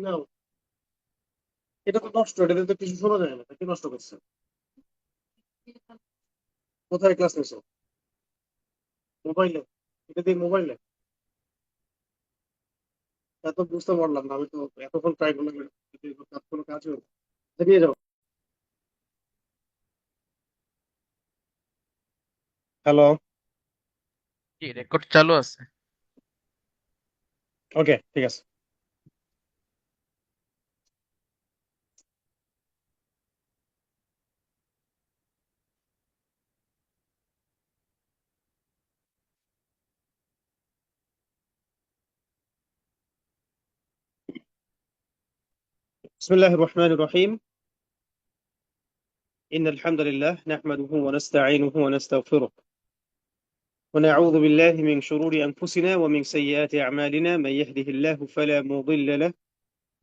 নাও, এটা তো নষ্ট, এটাতে তো কিছু শোনা যায় না, এটা কি নষ্ট করছে? কোথায় ক্লাস নিছো? মোবাইলে? এটা দিয়ে মোবাইলে? এত বুঝতে পারলাম না, আমি তো এতক্ষণ ট্রাই করলাম, কিন্তু এর কোনো কাজ হলো না। নিয়ে যাও। হ্যালো। জি, রেকর্ড চালু আছে। ওকে, ঠিক আছে। বিসমিল্লাহির রহমানির রহিম। ইন্নাল হামদুলিল্লাহ নাহমাদুহু ওয়া নাস্তাঈনুহু ওয়া নাস্তাগফিরুহ ونعوذ بالله من شرور أنفسنا ومن سيئات أعمالنا من يهده الله فلا مضل له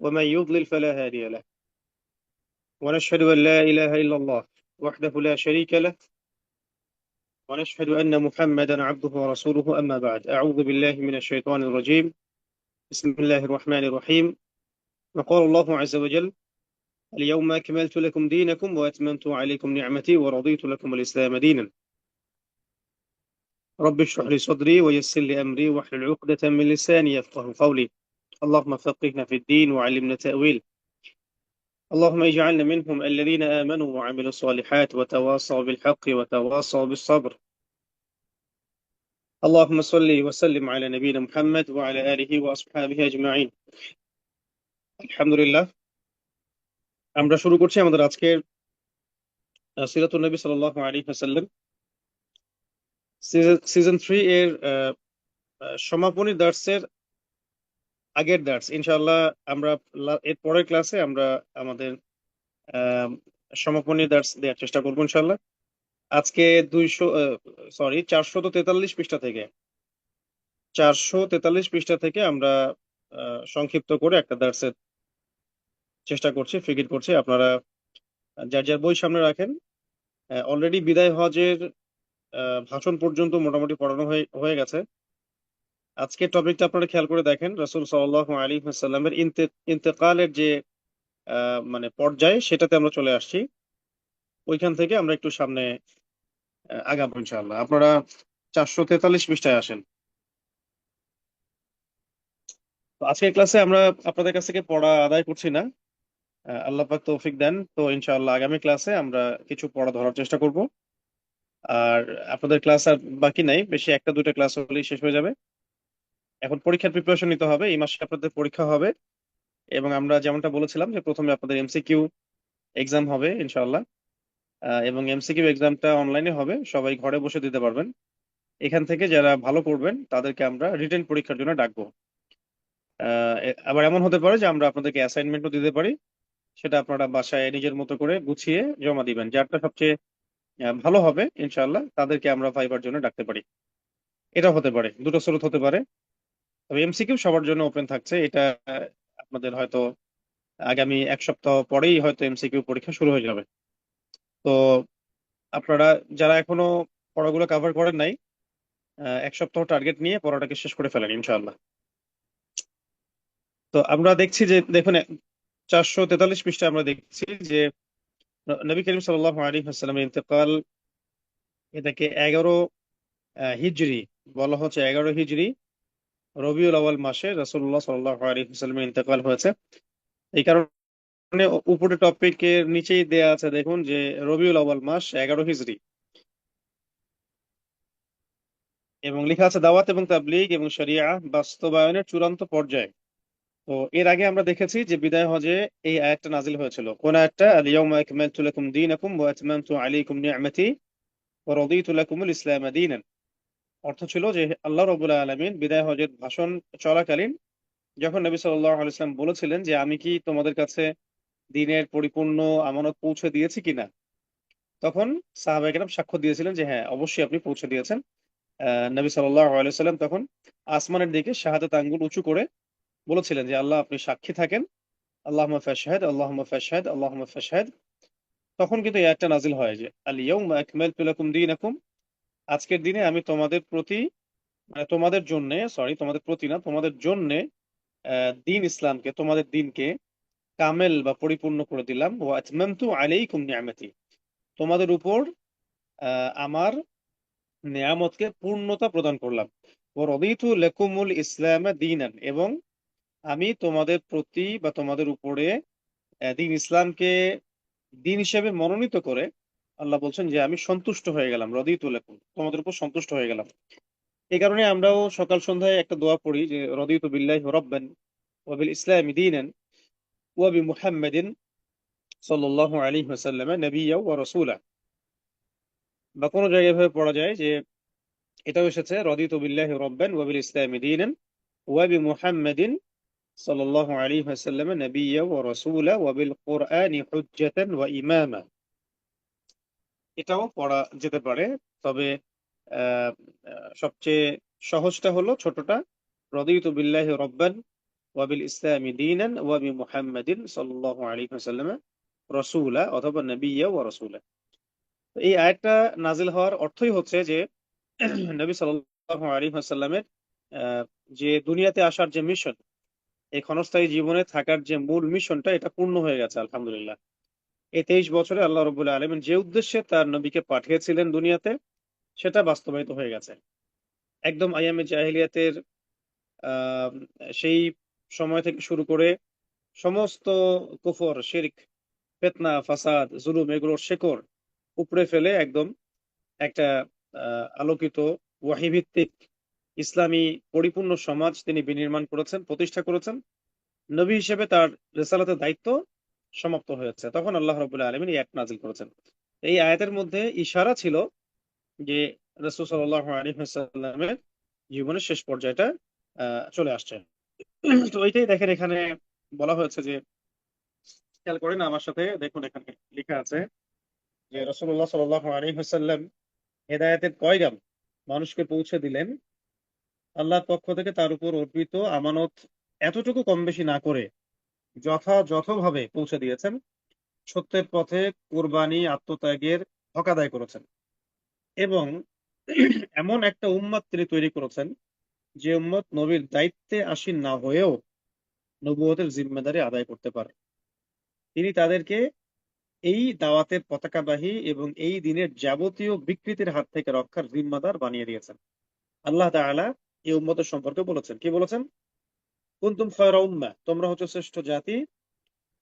ومن يضلل فلا هادي له ونشهد أن لا إله إلا الله وحده لا شريك له ونشهد أن محمدا عبده ورسوله أما بعد أعوذ بالله من الشيطان الرجيم بسم الله الرحمن الرحيم وقال الله عز وجل اليوم أكملت لكم دينكم وأتممت عليكم نعمتي ورضيت لكم الإسلام دينا رب اشرح لي صدري ويسر لي أمري واحلل عقدة من لساني يفقه قولي اللهم فقهنا في الدين وعلمنا تأويل اللهم اجعلنا منهم الذين آمنوا وعملوا الصالحات وتواصوا بالحق وتواصوا بالصبر اللهم صل وسلم على نبينا محمد وعلى آله وأصحابه أجمعين الحمد لله আমরা শুরু করছি আমাদের আজকের সিরাতুন নবী সাল্লাল্লাহু আলাইহি ওয়াসাল্লাম সিজন 3 এর সমাপনী দার্সের আগের দার্স ইনশাআল্লাহ। আমরা এর পরের ক্লাসে আমরা আমাদের আহ, সমাপনী দার্স দেওয়ার চেষ্টা করবো ইনশাআল্লাহ। আজকে 443 পৃষ্ঠা থেকে 443 পৃষ্ঠা থেকে আমরা সংক্ষিপ্ত করে একটা দার্সের চেষ্টা করছি, ফিকির করছি। আপনারা যার যার বই সামনে রাখেন। অলরেডি বিদায় হজের ভাষণ পর্যন্ত মোটামুটি পড়ানো হয়ে হয়ে গেছে। আজকে টপিকটা আপনারা খেয়াল করে দেখেন, রাসূল সাল্লাল্লাহু আলাইহি ওয়াসাল্লামের ইন্তেকালের যে মানে পর্যায়ে, সেটাতে আমরা চলে আসছি। ওইখান থেকে আমরা একটু সামনে আগাবো ইনশাআল্লাহ। আপনারা 443 পৃষ্ঠায় আসেন। তো আজকের ক্লাসে আমরা আপনাদের কাছ থেকে পড়া আদায় করছি না। আল্লাহ পাক তৌফিক দেন তো ইনশাআল্লাহ আগামী ক্লাসে আমরা কিছু পড়া ধরার চেষ্টা করব। আর আপনাদের ক্লাস আর বাকি নাই, বেশি একটা দুইটা ক্লাস হলেই শেষ হয়ে যাবে। এখন পরীক্ষার প্রিপারেশন নিতে হবে, এই মাসে আপনাদের পরীক্ষা হবে। এবং আমরা যেমনটা বলেছিলাম যে প্রথমে আপনাদের এমসিকিউ এক্সাম হবে ইনশাআল্লাহ। এবং এমসিকিউ এক্সামটা অনলাইনে হবে, সবাই ঘরে বসে দিতে পারবেন। এখান থেকে যারা ভালো করবেন তাদেরকে আমরা রিটেন পরীক্ষার জন্য ডাকবো। আবার এমন হতে পারে যে আমরা আপনাদেরকে অ্যাসাইনমেন্টও দিতে পারি, সেটা আপনারা বাসায় নিজের মতো করে গুছিয়ে জমা দিবেন। যারটা সবচেয়ে ভালো হবে ইনশাআল্লাহ তাদেরকে আমরা ভাইবার জন্য ডাকতে পারি। এটা হতে পারে, দুটো স্রোত হতে পারে। তবে এমসিকিউ সবার জন্য ওপেন থাকছে। এটা আপনাদের হয়তো আগামী এক সপ্তাহ পরেই হয়তো এমসিকিউ পরীক্ষা শুরু হয়ে যাবে। তো আপনারা যারা এখনো পড়াগুলো কভার করেন নাই, এক সপ্তাহ টার্গেট নিয়ে পড়াটাকে শেষ করে ফেলেন ইনশাআল্লাহ। তো আমরা দেখছি যে দেখুন, 443 পৃষ্ঠা আমরা দেখছি যে নবী করিম সাল্লাল্লাহু আলাইহি ওয়াসাল্লামের ইন্তেকাল, এটাকে 11 হিজরি বলা হচ্ছে। 11 হিজরি রবিউল আউয়াল মাসে রাসূলুল্লাহ সাল্লাল্লাহু আলাইহি ওয়াসাল্লামের ইন্তেকাল হয়েছে। এই কারণে উপরে টপিকের নিচেই দেয়া আছে, দেখুন যে রবিউল আউয়াল মাস 11 হিজরি, এবং লেখা আছে দাওয়াত এবং তাবলীগ এবং শরিয়া বাস্তবায়নের চূড়ান্ত পর্যায়ে। তো এর আগে আমরা দেখেছি যে বিদায় হজে এই আয়াতটা নাজিল হয়েছিল। কোন আয়াতটা? আল ইয়াউমা আকমালতু লাকুম দীনাকুম ওয়া আতমামতু আলাইকুম নি'মাতি ওয়া রাদিতু লাকুমুল ইসলাম দীনান। অর্থ ছিল যে আল্লাহ রাব্বুল আলামিন বিদায় হজের ভাষণ চলাকালীন যখন নবী সাল্লাল্লাহু আলাইহি ওয়াসাল্লাম বলেছিলেন যে আমি কি তোমাদের কাছে দ্বীনের পরিপূর্ণ আমানত পৌঁছে দিয়েছি কিনা, তখন সাহাবায়ে কেরাম সাক্ষ্য দিয়েছিলেন যে হ্যাঁ, অবশ্যই আপনি পৌঁছে দিয়েছেন। নবী সাল্লাল্লাহু আলাইহি ওয়াসাল্লাম তখন আসমানের দিকে শাহাদাত আঙ্গুল উঁচু করে বলেছিলেন যে আল্লাহ আপনি সাক্ষী থাকেন, আল্লাহুম্মা ফাশহাদ আল্লাহুম্মা ফাশহাদ আল্লাহুম্মা ফাশহাদ। তখন কিন্তু এই আয়াতটা নাজিল হয় যে আল ইয়াউমা আকমালতু লাকুম দীনাকুম, আজকের দিনে আমি তোমাদের প্রতি, মানে তোমাদের জন্য, সরি তোমাদের প্রতি না, তোমাদের জন্য দিন ইসলামকে, তোমাদের দিনকে কামেল বা পরিপূর্ণ করে দিলাম। ওয়া আতমামতু আলাইকুম নিয়ামতি, তোমাদের উপর আমার নেয়ামতকে পূর্ণতা প্রদান করলাম। ওয়া রাদিতু লাকুমুল ইসলাম দীনান, এবং আমি তোমাদের প্রতি বা তোমাদের উপরে দিন ইসলামকে দিন হিসেবে মনোনীত করে আল্লাহ বলছেন যে আমি সন্তুষ্ট হয়ে গেলাম, রাদিতু লাকুম, তোমাদের উপর সন্তুষ্ট হয়ে গেলাম। এই কারণে আমরাও সকাল সন্ধ্যায় একটা দোয়া পড়ি যে রাদিতু বিল্লাহি রাব্বান ওয়া বিল ইসলামি দীনান ওয়া বি মুহাম্মাদিন সাল্লাল্লাহু আলাইহি ওয়াসাল্লাম নাবিয়্যা ওয়া রাসূলা। বা কোনো জায়গায় এভাবে পড়া যায় যে এটাও এসেছে রাদিতু বিল্লাহি রাব্বান ওয়া বিল ইসলামি দীনান ওয়া বি মুহাম্মাদিন সাল্লাল্লাহু আলাইহি ওয়াসাল্লাম নাবিয়্যা ওয়া রাসূলা ওয়া বিল কুরআনি হুজ্জাতান ওয়া ইমামা। এটাও পড়া যেতে পারে, তবে আহ, সবচেয়ে সহজটা হলো ছোটটা, রাদিতু বিল্লাহি রাব্বান ওয়া বিল ইসলামি দীনান ওয়া বি মুহাম্মাদিন সাল্লাল্লাহু আলাইহি ওয়াসাল্লাম রাসূলা অথবা নাবিয়্যা ওয়া রাসূলা। তো এই আয়াতটা নাজিল হওয়ার অর্থই হচ্ছে যে নবী সাল্লাল্লাহু আলাইহি ওয়াসাল্লামের আহ, যে দুনিয়াতে আসার যে মিশন, এই ক্ষণস্থায়ী জীবনে থাকার যে মূল মিশনটা, এটা পূর্ণ হয়ে গেছে আলহামদুলিল্লাহ। এই 23 বছরে আল্লাহ রবুল্লাহ আলমিন যে উদ্দেশ্যে তার নবীকে পাঠিয়েছিলেন দুনিয়াতে, সেটা বাস্তবায়িত হয়ে গেছে। একদম আইয়ামে জাহিলিয়াতের আহ সেই সময় থেকে শুরু করে সমস্ত কুফর, শিরক, ফিতনা, ফাসাদ, জুলুম, এগুলোর শেকড় উপড়ে ফেলে একদম একটা আলোকিত ওয়াহিভিত্তিক ইসলামী পরিপূর্ণ সমাজ তিনি বিনির্মাণ করেছেন, প্রতিষ্ঠা করেছেন। নবী হিসেবে তার রেসালাতের দায়িত্ব সমাপ্ত হয়েছে, তখন আল্লাহ রাব্বুল আলামিন এই আয়াত নাজিল করেছেন। এই আয়াতের মধ্যে ইশারা ছিল যে রাসূল সাল্লাল্লাহু আলাইহি ওয়াসাল্লামের জীবনের শেষ পর্যায়টা চলে আসছে। তো ওইটাই দেখেন এখানে বলা হয়েছে যে, খেয়াল করেন আমার সাথে, দেখুন এখানে লেখা আছে যে রাসূলুল্লাহ সাল্লাল্লাহু আলাইহি ওয়াসাল্লাম হেদায়েতের পয়গাম মানুষকে পৌঁছে দিলেন। আল্লাহর পক্ষ থেকে তার উপর অর্পিত আমানত এতটুকু কম বেশি না করে যথাযথভাবে পৌঁছে দিয়েছেন। সত্যের পথে কোরবানি, আত্মত্যাগের হক আদায় করেছেন, এবং এমন একটা উম্মত তিনি তৈরি করেছেন যে উম্মত নবীর দায়িত্বে আসীন না হয়েও নবুয়তের জিম্মেদারি আদায় করতে পারে। তিনি তাদেরকে এই দাওয়াতের পতাকাবাহী এবং এই দিনের যাবতীয় বিকৃতির হাত থেকে রক্ষার জিম্মাদার বানিয়ে দিয়েছেন। আল্লাহ তাআলা এই উম্মতের সম্পর্কে বলেছেন, কি বলেছেন? কুনতুম খায়রা উম্মাহ, তোমরা হচ্ছে শ্রেষ্ঠ জাতি।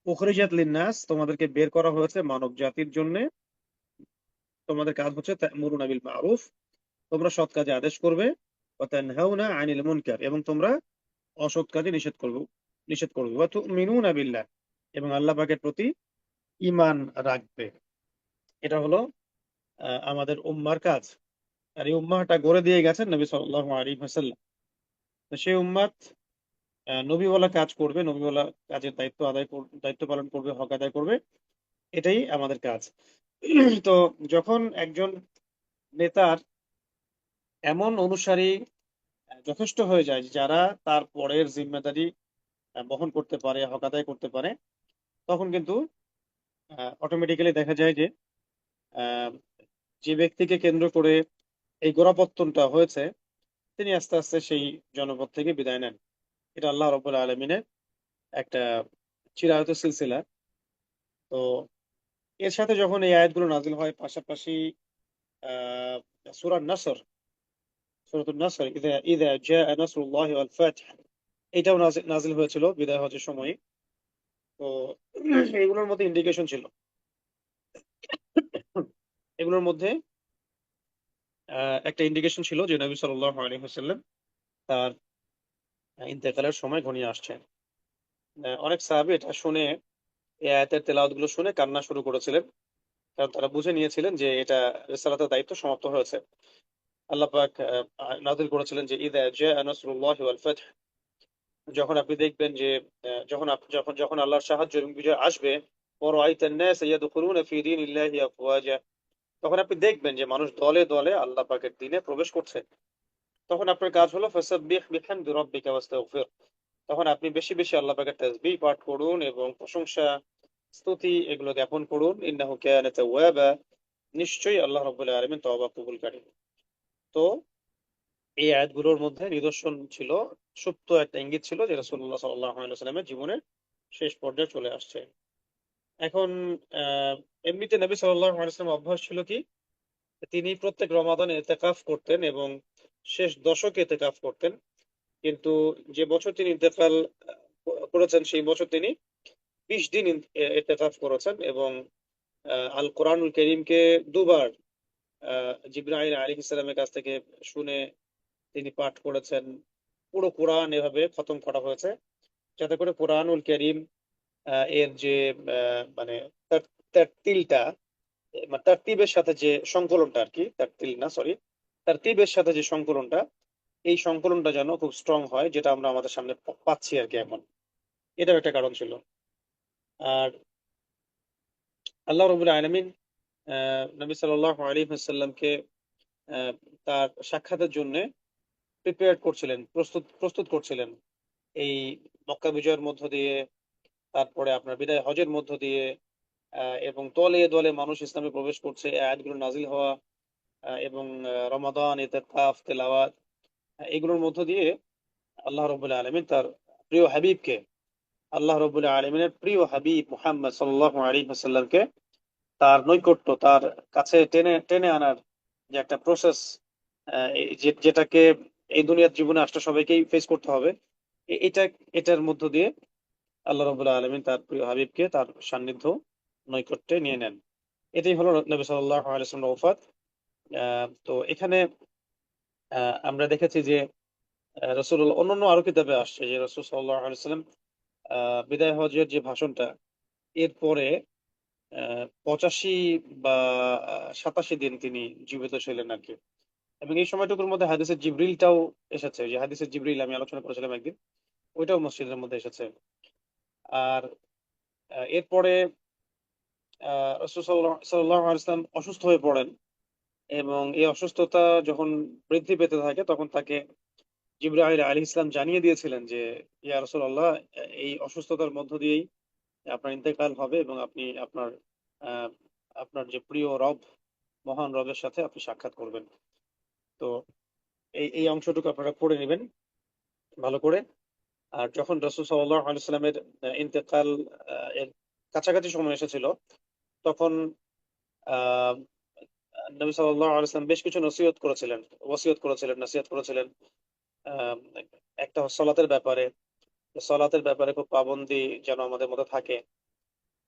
উখরিজাত লিন্নাস, তোমাদেরকে বের করা হয়েছে মানব জাতির জন্য। তোমাদের কাজ হচ্ছে তা'মুরুনা বিল মারুফ, তোমরা সৎ কাজে আদেশ করবে। ওয়া তানহাউনা আনিল মুনকার, এবং তোমরা অসৎ কাজে নিষেধ করবে। ওয়া তু'মিনুনা বিল্লাহ, এবং আল্লাহ পাকের প্রতি ঈমান রাখবে। এটা হলো আমাদের উম্মার কাজ। আর এই উম্মাহটা গড়ে দিয়ে গেছেন নবী সাল্লাল্লাহু আলাইহি ওয়াসাল্লাম। তো সেই উম্মাত নবীওয়ালা কাজ করবে, নবীওয়ালা কাজের দায়িত্ব পালন করবে, হক আদায় করবে। এটাই আমাদের কাজ। তো যখন একজন নেতার এমন অনুসারী যথেষ্ট হয়ে যায় যারা তার পরের জিম্মেদারি বহন করতে পারে, হক আদায় করতে পারে, তখন কিন্তু অটোমেটিক্যালি দেখা যায় যে আহ, যে ব্যক্তিকে কেন্দ্র করে এই গোড়াপত্তনটা হয়েছে, তিনি আস্তে আস্তে সেই জনপদ থেকে বিদায় নেন। এটা আল্লাহ রাব্বুল আলামিনের একটা চিরায়ত সিলসিলা। তো এর সাথে যখন এই আয়াতগুলো নাজিল হয়, পাশাপাশি আহ সূরা নাসর, সূরাতুন নাসর, ইযা ইযা জাআ নাসরুল্লাহি ওয়াল ফাতহ, এটাও নাজিল হয়েছিল বিদায় হজের সময়। তো এগুলোর মধ্যে ইন্ডিকেশন ছিল, এগুলোর মধ্যে একটা ইন্ডিকেশন ছিল যে নবী সাল্লাল্লাহু আলাইহি ওয়াসাল্লাম তার ইন্তেকালের সময় ঘনিয়ে আসছে। অনেক সাহাবী এটা শুনে, এই আয়াতের তেলাওয়াত গুলো শুনে কান্না শুরু করেছিলেন, কারণ তারা বুঝে নিয়েছিলেন যে এটা রিসালাতের দায়িত্ব সমাপ্ত হয়েছে। আল্লাহ পাক নাযিল করেছিলেন যে ইযা জাআ নাসরুল্লাহি ওয়াল ফাতহ, যখন আপনি দেখবেন যে যখন আল্লাহর সাহায্য এবং বিজয় আসবে। ওয়ারাআইতান নাস ইয়াদখুলুনা ফি দীনিল্লাহি আফওয়াজা, তখন আপনি দেখবেন যে মানুষ দলে দলে আল্লাহ পাকের দ্বীনে প্রবেশ করছে। তখন আপনার কাজ হলো ফাসাব্বিহ বিহামদি রাব্বিকা ওয়াস্তাগফির, তখন আপনি বেশি বেশি আল্লাহ পাকের তাসবিহ পাঠ করুন এবং প্রশংসা, স্তুতি এগুলো জ্ঞাপন করুন। ইন্নাহু কানা তাওয়াবা, নিশ্চয়ই আল্লাহ রাব্বুল আলামিন তওবা কবুলকারী। তো এই আয়াতগুলোর মধ্যে নিদর্শন ছিল, সুপ্ত একটা ইঙ্গিত ছিল যে রাসূলুল্লাহ সাল্লাল্লাহু আলাইহি ওয়াসাল্লামের জীবনের শেষ পর্যায়ে চলে আসছে। এখন আহ এমনিতে নবী সাল্লাল্লাহু আলাইহি ওয়াসাল্লামের অভ্যাস ছিল কি, তিনি প্রত্যেক রমাদানে ইতিকাফ করতেন এবং শেষ দশকে ইতিকাফ করতেন। কিন্তু যে বছর তিনি ইন্তেকাল করেছেন সেই বছর তিনি 20 দিন ইতিকাফ করেছেন এবং আল কোরআনুল করিমকে দুবার জিবরাইল আলাইহিস সালামের কাছ থেকে শুনে তিনি পাঠ করেছেন। পুরো কোরআন এভাবে খতম করা হয়েছে যাতে করে কোরআনুল করিম এর যে মানে তার তারতিলটা, মানে তারতিবের সাথে যে সংকলনটা আর কি, তারতিল না সরি, তারতিবের সাথে যে সংকলনটা, এই সংকলনটা যেন খুব স্ট্রং হয়, যেটা আমরা আমাদের সামনে পাচ্ছি আর কি এখন। এটাও একটা কারণ ছিল। আর আল্লাহ রবুল আলমিন নবী সাল্লাল্লাহু আলাইহি ওয়াসাল্লামকে আহ, তার সাক্ষাতের জন্য প্রিপেয়ার করছিলেন, প্রস্তুত প্রস্তুত করছিলেন। এই মক্কা বিজয়ের মধ্য দিয়ে, তারপরে আপনার বিদায় হজের মধ্য দিয়ে, এবং দলে দলে মানুষ ইসলামে প্রবেশ করছে, এই আয়াতগুলো নাজিল হওয়া, এবং রমাদান, ইতিকাফ, তেলাওয়াত, এগুলোর মধ্য দিয়ে আল্লাহ রবুল্লাহ আলমিন তার প্রিয় হাবিবকে, আল্লাহ রবুল্লাহ আলমিনের প্রিয় হাবিব মুহাম্মদ সাল্লাল্লাহু আলাইহি ওয়াসাল্লামকে তার নৈকট্য, তার কাছে টেনে টেনে আনার যে একটা প্রসেস, যেটাকে এই দুনিয়ার জীবনে আসলে সবাইকেই ফেস করতে হবে, এটা, এটার মধ্য দিয়ে আল্লাহ রাব্বুল আলামিন তার প্রিয় হাবিবকে তার সান্নিধ্য, নৈকট্যে নিয়ে নেন। এটাই হলো নবী সাল্লাল্লাহু আলাইহি ওয়াসাল্লামের ওফাত। তো এখানে আমরা দেখেছি যে রাসূলুল্লাহ, অন্যান্য আরো কিতাবে আসছে যে রাসূল সাল্লাল্লাহু আলাইহি ওয়াসাল্লাম বিদায় হজের যে ভাষণটা, এরপরে 85 বা 87 দিন তিনি জীবিত ছিলেন আর কি। এবং এই সময়টুকুর মধ্যে হাদিসের জিবরিলটাও এসেছে, যে হাদিসের জিবরিল আমি আলোচনা করেছিলাম একদিন, ওইটাও মসজিদের মধ্যে এসেছে। আর এরপরে রাসূল সাল্লাল্লাহু আলাইহি ওয়াসাল্লাম অসুস্থ হয়ে পড়েন এবং এই অসুস্থতা যখন বৃদ্ধি পেতে থাকে তখন তাকে জিবরাইল আলাইহিস সালাম জানিয়ে দিয়েছিলেন যে ইয়া রাসূলুল্লাহ, এই অসুস্থতার মধ্য দিয়েই আপনার ইন্তেকাল হবে এবং আপনি আপনার আহ, আপনার যে প্রিয় রব, মহান রবের সাথে আপনি সাক্ষাৎ করবেন। তো এই এই অংশটুকু আপনারা পড়ে নেবেন ভালো করে। আর যখন রাসূল সাল্লাল্লাহু আলাইহি ওয়াসাল্লামের ইন্তেকাল এর কাছাকাছি সময় এসেছিল, তখন আহ নবী সাল্লাল্লাহু আলাইহি ওয়াসাল্লাম বেশ কিছু নসিহত করেছিলেন, ওসিয়ত করেছিলেন, নসিহত করেছিলেন। আহ, একটা সলাতের ব্যাপারে, সলাতের ব্যাপারে খুব পাবন্দি যেন আমাদের মধ্যে থাকে।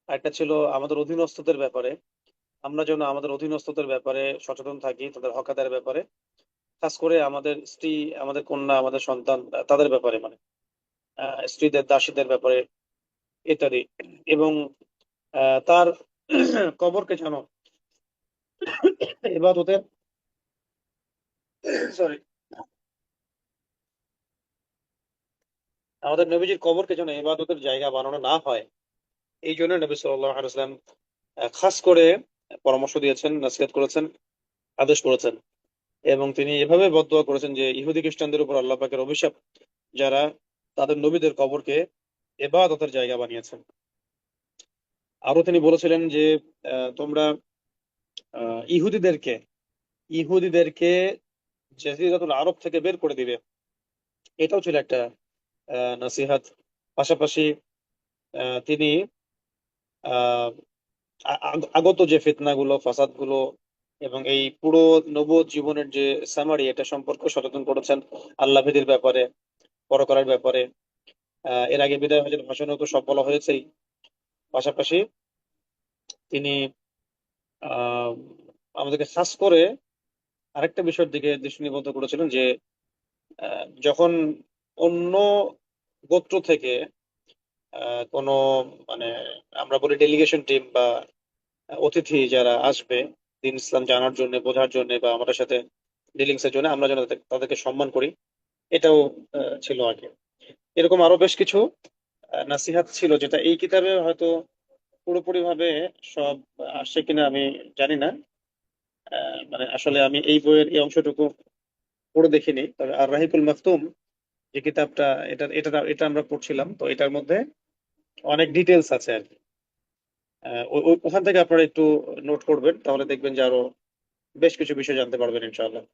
একটা ছিল আমাদের অধীনস্থদের ব্যাপারে, আমরা যেন আমাদের অধীনস্থদের ব্যাপারে সচেতন থাকি, তাদের হক আদায়ের ব্যাপারে, খাস করে আমাদের স্ত্রী, আমাদের কন্যা, আমাদের সন্তান, তাদের ব্যাপারে, মানে স্ত্রীদের, দাসীদের ব্যাপারে ইত্যাদি। এবং তার কবরকে যেন ইবাদতের, সরি, আমাদের নবীজির কবরকে যেন ইবাদতের জায়গা বানানো না হয়, এই জন্য নবী সাল্লাল্লাহু আলাইহি ওয়াসাল্লাম খাস করে পরামর্শ দিয়েছেন, নসিহত করেছেন, আদেশ করেছেন। এবং তিনি এভাবে বদদোয়া করেছেন যে ইহুদি খ্রিস্টানদের উপর আল্লাহ পাকের অভিশাপ, যারা তাদের নবীদের কবরকে ইবাদতের জায়গা বানিয়েছেন। আরো তিনি বলেছিলেন যে তোমরা ইহুদিদেরকে ইহুদিদেরকে জাজিরাতুল আরব থেকে বের করে দিবে। এটাও ছিল একটা নসিহত। পাশাপাশি তিনি আহ আগত যে ফিতনাগুলো, ফাসাদগুলো এবং এই পুরো নবুয়ত জীবনের যে সামারি, এটা সম্পর্কে সচেতন করেছেন, আল্লাহ ভীতির ব্যাপারে, পরকালের ব্যাপারে। এর আগে বিদায় হজের ভাষণেও তো সব বলা হয়েছেই। পাশাপাশি তিনি আহ আমাদেরকে খাস করে আরেকটা বিষয়ের দিকে দৃষ্টি নিবদ্ধ করেছিলেন যে যখন অন্য গোত্র থেকে কোনো, মানে আমরা বলি ডেলিগেশন টিম বা অতিথি যারা আসবে দিন ইসলাম জানার জন্য, বোঝার জন্য, বা আমাদের সাথে ডিলিংস এর জন্য, আমরা যেন তাদেরকে সম্মান করি, এটাও ছিল আগে। এরকম আরো বেশ কিছু নাসিহাত ছিল, যেটা এই কিতাবে হয়তো পুরোপুরি ভাবে সব আসছে কিনা আমি জানি না। মানে আসলে আমি এই বইয়ের এই অংশটুকু পড়ে দেখিনি, তবে আর রাহিকুল মাকতুম যে কিতাবটা, এটা এটা এটা আমরা পড়ছিলাম, তো এটার মধ্যে অনেক ডিটেলস আছে আর কি। ওখান থেকে আপনারা একটু নোট করবেন, তাহলে দেখবেন যে আরো বেশ কিছু বিষয় জানতে পারবেন ইনশাআল্লাহ।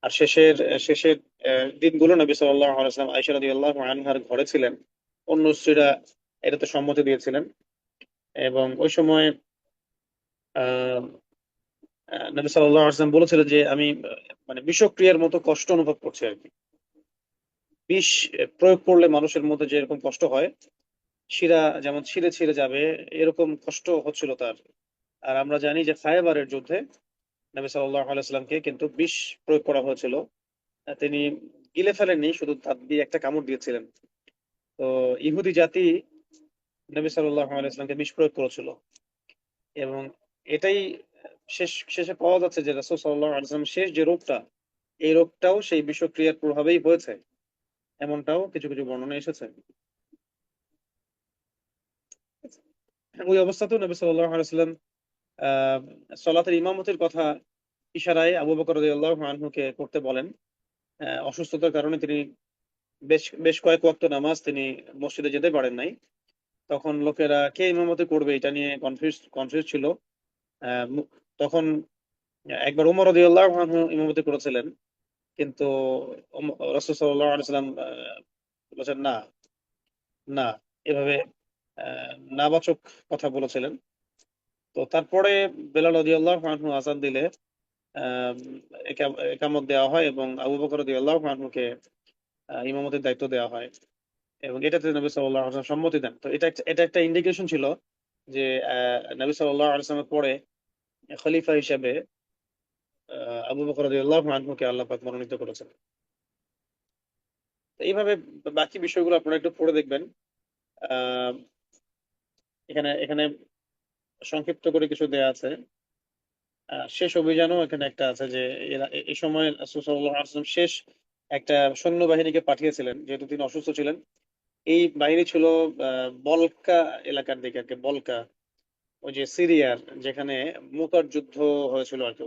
আর শেষের দিনগুলো নবী সাল্লাল্লাহু আলাইহি ওয়াসাল্লাম আয়েশা রাদিয়াল্লাহু আনহার ঘরে ছিলেন। অন্য স্ত্রীরা এটাতে সম্মতি দিয়েছিলেন। এবং ওই সময় আহ নবী সাল্লাল্লাহু আলাইহি ওয়াসাল্লাম বলেছিলেন যে আমি মানে বিষক্রিয়ার মতো কষ্ট অনুভব করছি আর কি। বিষ প্রয়োগ করলে মানুষের মধ্যে যে এরকম কষ্ট হয়, শিরা যেমন ছিঁড়ে ছিঁড়ে যাবে, এরকম কষ্ট হচ্ছিল তার। আর আমরা জানি যে খায়বারের যুদ্ধে নবী সাল্লাল্লাহু আলাইহি ওয়াসাল্লামকে কিন্তু বিষ প্রয়োগ করা হয়েছিল। তিনি গিলে ফেলেননি, শুধু দাঁত দিয়ে একটা কামড় দিয়েছিলেন। তো ইহুদি জাতি নবী সাল্লাল্লাহু আলাইহি ওয়াসাল্লামকে বিষ প্রয়োগ করেছিল। এবং এটাই শেষে পাওয়া যাচ্ছে যে রাসূল সাল্লাল্লাহু আলাইহি ওয়াসাল্লাম শেষ যে রোগটা, এই রোগটাও সেই বিষক্রিয়ার প্রভাবেই হয়েছে, এমনটাও কিছু কিছু বর্ণনা এসেছে। ওই অবস্থাতেও নবী সাল্লাল্লাহু আলাইহি ওয়াসাল্লাম আহ সলাতের ইমামতির কথা ইশারায় আবু বকর রাদিয়াল্লাহু আনহুকে করতে বলেন। অসুস্থতার কারণে তিনি বেশ বেশ কয়েক ওয়াক্ত নামাজ তিনি মসজিদে যেতে পারেন নাই। তখন লোকেরা কে ইমামতি করবে এটা নিয়ে কনফিউজ ছিল। তখন একবার উমর রাদিয়াল্লাহু আনহু ইমামতি করেছিলেন, কিন্তু রাসূল সাল্লাল্লাহু আলাইহি ওয়াসাল্লাম বলেছেন না, না, এভাবে নাবাচক কথা বলেছিলেন। তো তারপরে বেলাল রাদিয়াল্লাহু আনহু আযান দিলে আহ, একামত দেওয়া হয় এবং আবু বকর রাদিয়াল্লাহু আনহুকে ইমামতির দায়িত্ব দেওয়া হয়। এবং এটাতে নবী সাল্লাল্লাহু আলাইহি ওয়াসাল্লাম সম্মতি দেন। তো এটা একটা ইন্ডিকেশন ছিল যে নবী সাল্লাল্লাহু আলাইহি ওয়াসাল্লামের পরে খলিফা হিসেবে আবু বকর রাদিয়াল্লাহু আনহুকে আল্লাহ পাক মনোনীত করেছেন। তো এইভাবে বাকি বিষয়গুলো আপনারা একটু পড়ে দেখবেন। আহ, এখানে এখানে সংক্ষিপ্ত করে কিছু দেয়া আছে। শেষ অভিযানও এখানে একটা আছে যে এই সময় রাসূল সাল্লাল্লাহু আলাইহি ওয়াসাল্লাম শেষ একটা সৈন্যবাহিনীকে পাঠিয়েছিলেন, যেহেতু তিনি অসুস্থ ছিলেন। এই বাহিনী ছিল বলকা এলাকার দিকে আর কি। বলকা ওই যে সিরিয়ার যেখানে মুতার যুদ্ধ হয়েছিল আর কি,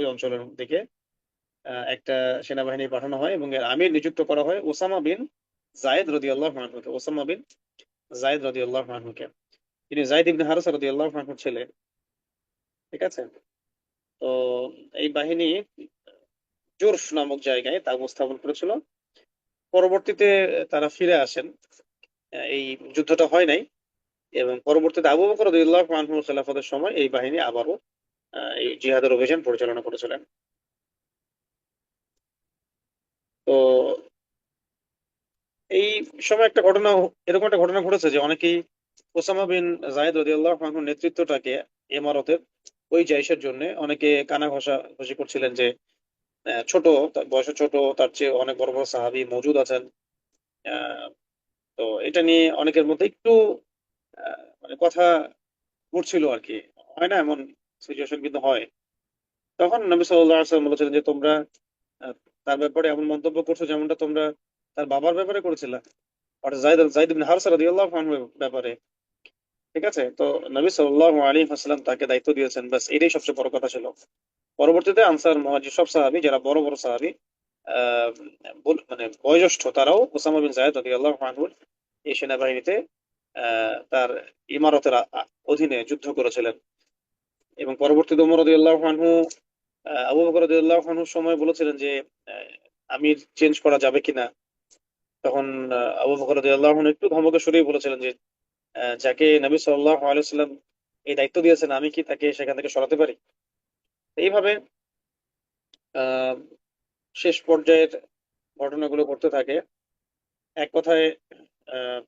ওই অঞ্চলের দিকে একটা সেনাবাহিনী পাঠানো হয় এবং এর আমির নিযুক্ত করা হয় ওসামা বিন জায়েদ রাদিয়াল্লাহু আনহুকে। ওসামা বিন জায়েদ রাদিয়াল্লাহু আনহুকে, তিনি জায়েদ ইবনে হারেসা রাদিয়াল্লাহু আনহুর ছেলে। ঠিক আছে। তো এই বাহিনী জোরফ নামক জায়গায় তা অবস্থাপন করেছিল। পরবর্তীতে তারা ফিরে আসেন। এই যুদ্ধটা হয় নাই। এবং পরবর্তীতে আবু বকর রাদিয়াল্লাহু আনহুর খেলাফতের সময় এই বাহিনী আবারও এই জিহাদের অভিযান পরিচালনা করেছিলেন। তো এই সময় এরকম একটা ঘটনা ঘটেছে যে অনেকেই ওসামা বিন জায়েদ রাদিয়াল্লাহু আনহুর নেতৃত্বটাকে ইমারতের ওই জাইশের জন্য অনেকে কানা ঘষাঘষি করছিলেন যে ছোট, তার বয়সে ছোট, তার চেয়ে অনেক বড় বড় সাহাবী মওজুদ আছেন। আহ, তো এটা নিয়ে অনেকের মধ্যে একটু মানে কথা ঘুরছিল আর কি। হয় না এমন সিচুয়েশন, কিন্তু হয়। তখন নবী সাল্লাল্লাহু আলাইহি ওয়াসাল্লাম বলেছিলেন যে তোমরা আহ, তার ব্যাপারে এমন মন্তব্য করছো যেমনটা তোমরা তার বাবার ব্যাপারে করেছিলে, অর্থাৎ জাইদ ইবনে হারসা রাদিয়াল্লাহু আনহুর ব্যাপারে। ঠিক আছে। তো নবী সাল্লাল্লাহু আলাইহি ওয়াসাল্লাম তাকে দায়িত্ব দিয়েছেন, বাস এটাই সবচেয়ে বড় কথা ছিল। পরবর্তীতে আনসার মুহাজির সব সাহাবী, যারা বড় বড় সাহাবী, আহ মানে বয়োজ্যেষ্ঠ, তারাও ওসামা বিন জায়েদ রাদিয়াল্লাহু আনহুর এই সেনাবাহিনীতে তার ইমারতের অধীনে যুদ্ধ করেছিলেন। এবং পরবর্তীতে ওমর রাদিয়াল্লাহু আনহু আবু বকর রাদিয়াল্লাহু আনহুর সময় বলেছিলেন যে আহ, আমির চেঞ্জ করা যাবে কিনা। তখন আবু বকর রাদিয়াল্লাহু আনহু একটু ধমকে সরিয়ে বলেছিলেন যে যাকে নবী সাল্লাল্লাহু আলাইহি ওয়াসাল্লাম এই দায়িত্ব দিয়েছেন, আমি কি তাকে সেখান থেকে সরাতে পারি? এইভাবে আহ শেষ পর্যায়ের ঘটনাগুলো ঘটতে থাকে। এক কথায় আহ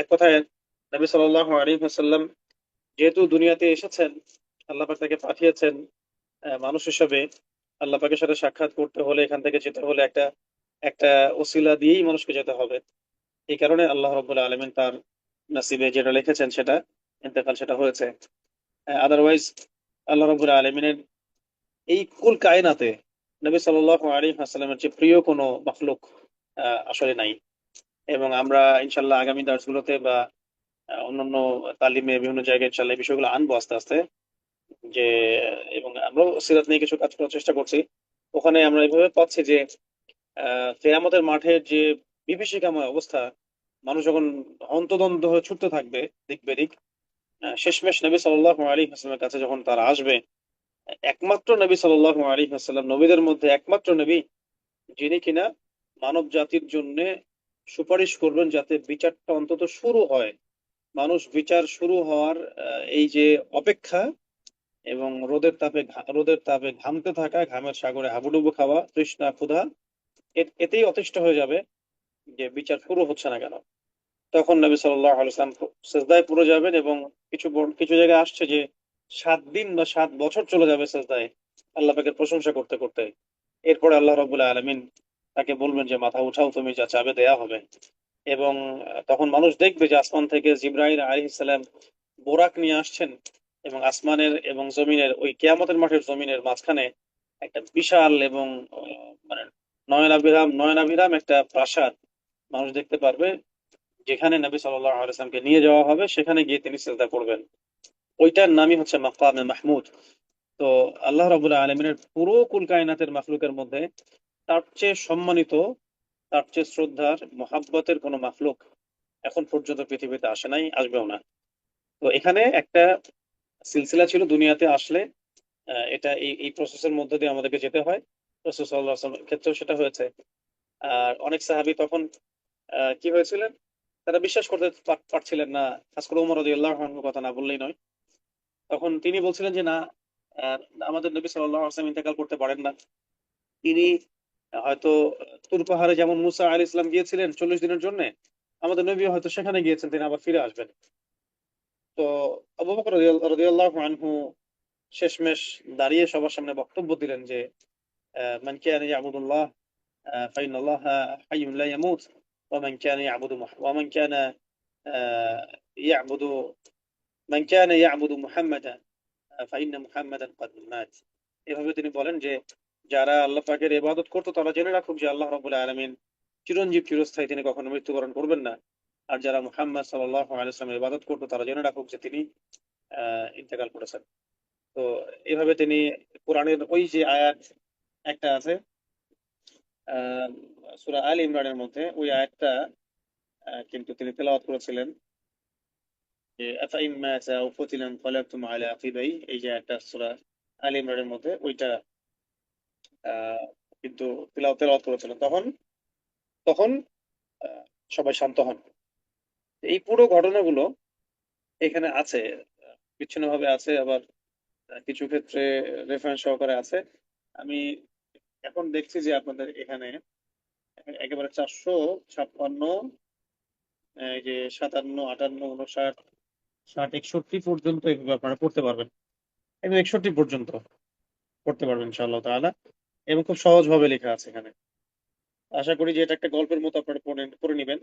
এক কথায় নবী সাল্লাল্লাহু আলাইহি ওয়াসাল্লাম যেহেতু দুনিয়াতে এসেছেন, আল্লাহ পাক তাকে পাঠিয়েছেন মানুষ হিসেবে। আল্লাহ পাকের সাথে সাক্ষাৎ করতে হলে, এখান থেকে যেতে হলে একটা একটা ওসিলা দিয়েই মানুষকে যেতে হবে। এই কারণে আল্লাহ রাব্বুল আলামিন তার নসিবে যেটা লিখেছেন সেটা ইন্তেকাল সেটা হয়েছে। আদারওয়াইজ আল্লাহ রাব্বুল আলামিনের এই কুল কায়নাতে নবী সাল্লাল্লাহু আলাইহি ওয়াসাল্লামের যে প্রিয় কোনো মাখলুক আসলে নাই। এবং আমরা ইনশাল্লাহ আগামী দার্সগুলোতে বা অন্যান্য তালিমে বিভিন্ন জায়গায় ইনশাল্লাহ এই বিষয়গুলো আনবো আস্তে আস্তে। যে এবং আমরাও সিরাত নিয়ে কিছু কাজ করার চেষ্টা করছি। ওখানে আমরা এভাবে পাচ্ছি যে কেয়ামতের মাঠের যে বিভীষিকাময় অবস্থা, মানুষ যখন হন্তদন্ত হয়ে ছুটতে থাকবে দিক বেদিক, শেষমেশ নবী সাল্লাল্লাহু আলাইহি ওয়াসাল্লামের কাছে যখন তারা আসবে, একমাত্র নবী সাল্লাল্লাহু আলাইহি ওয়াসাল্লাম নবীদের মধ্যে একমাত্র নবী যিনি কিনা মানব জাতির জন্য সুপারিশ করবেন যাতে বিচারটা অন্তত শুরু হয়। মানুষ বিচার শুরু হওয়ার এই যে অপেক্ষা এবং রোদের তাপে ঘামতে থাকা, ঘামের সাগরে হাবুডুবু খাওয়া, তৃষ্ণা ক্ষুধা, এতেই অতিষ্ঠ হয়ে যাবে যে বিচার শুরু হচ্ছে না কেন। তখন নবী সাল্লাল্লাহু আলাইহি ওয়াসাল্লাম সেজদায় পড়ে যাবেন এবং কিছু জায়গায় আসছে যে 7 দিন বা 7 বছর চলে যাবে সেজদায় আল্লাহ পাকের প্রশংসা করতে করতে। এরপরে আল্লাহ রাব্বুল আলামিন তাকে বলবেন যে মাথা উঠাও, তুমি যা চাবে দেয়া হবে। এবং তখন মানুষ দেখবে যে আসমান থেকে জিবরাইল আলাইহিস সালাম বোরাক নিয়ে আসছেন এবং আসমানের এবং জমিনের ওই কিয়ামতের মাঠের জমিনের মাঝখানে একটা বিশাল এবং মানে নয়নাভিরাম একটা প্রাসাদ মানুষ দেখতে পারবে, যেখানে নবী সাল্লাল্লাহু আলাইহি ওয়াসাল্লামকে নিয়ে যাওয়া হবে, সেখানে গিয়ে তিনি সিজদা করবেন। ওইটার নামই হচ্ছে মাকামে মাহমুদ। তো আল্লাহ রাব্বুল আলামিনের পুরো কুল কায়নাতের মাখলুকের মধ্যে তার চেয়ে সম্মানিত, তার চেয়ে শ্রদ্ধার মহাব্বতের কোনো মাখলুক এখন পর্যন্ত পৃথিবীতে আসে নাই, আসবেও না। তো এখানে একটা সিলসিলা ছিল দুনিয়াতে আসলে এটা এই এই প্রসেসের মধ্য দিয়ে আমাদেরকে যেতে হয়। রাসূল সাল্লাল্লাহু আলাইহি ওয়াসাল্লামের ক্ষেত্রেও সেটা হয়েছে। আর অনেক সাহাবী তখন কি হয়েছিলেন, তারা বিশ্বাস করতে পারছিলেন না। খাস করে ওমর রাদিয়াল্লাহু আনহুর কথা না বললেই নয়। তখন তিনি বলছিলেন যে না, আহ, আমাদের নবী সাল্লাল্লাহু আলাইহি ওয়াসাল্লাম ইন্তেকাল করতে পারেন না। তিনি হয়তো তুর পাহাড়ে যেমন মুসা আলাইহিস সালাম গিয়েছিলেন 40 দিনের জন্য, আমাদের নবী হয়তো সেখানে গিয়েছেন, তিনি আবার ফিরে আসবেন। তো আবু বকর রাদিয়াল্লাহু আনহু শেষমেশ দাঁড়িয়ে সবার সামনে বক্তব্য দিলেন যে মান কানা ইয়াবুদুল্লাহ ফাইনাল্লাহা হাইয়ুন লা ইয়ামুত ওয়া মান কানা ইয়াবুদু ওয়া মান কানা ইয়াবুদু মান কানা ইয়াবুদু মুহাম্মাদান ফাইন্না মুহাম্মাদান ক্বাদ মাত। এভাবে তিনি বলেন যে যারা আল্লাহ পাকের ইবাদত করতো তারা জেনে রাখুক যে আল্লাহ রাব্বুল আলামিন চিরঞ্জীব চিরস্থায়ী, তিনি কখনো মৃত্যুবরণ করবেন না। আর যারা মুহাম্মদ সাল্লাল্লাহু আলাইহি ওয়াসাল্লামের ইবাদত করতো তারা জেনে রাখুক যে তিনি ইন্তেকাল করেছেন। তো এইভাবে তিনি কোরআনের ওই যে আয়াত একটা আছে আহ সূরা আল ইমরানের মধ্যে, ওই আয়াতটা কিন্তু তিনি তেলাওয়াত করেছিলেন যে আফাইন মাতা আও কুতিলা ইনকালাবতুম আলা আকিবাই, এই যে একটা সূরা আল ইমরানের মধ্যে ওইটা আহ কিন্তু তেলাওয়াত করেছিলেন। তখন তখন আহ, সবাই শান্ত হন। এই পুরো ঘটনাগুলো এখানে আছে, বিচ্ছিন্ন ভাবে আছে, আবার কিছু ক্ষেত্রে রেফারেন্স সহকারে আছে। আমি এখন দেখছি যে আপনাদের এখানে একেবারে 456, এই যে 57, 58, 59, 60, 61 পর্যন্ত এগুলো আপনারা পড়তে পারবেন। একদম 61 পর্যন্ত পড়তে পারবেন ইনশাআল্লাহ তাআলা। এবং খুব সহজ ভাবে লেখা আছে এখানে। আশা করি যে এটা একটা গল্পের মতো আপনারা পড়ে পড়ে নেবেন।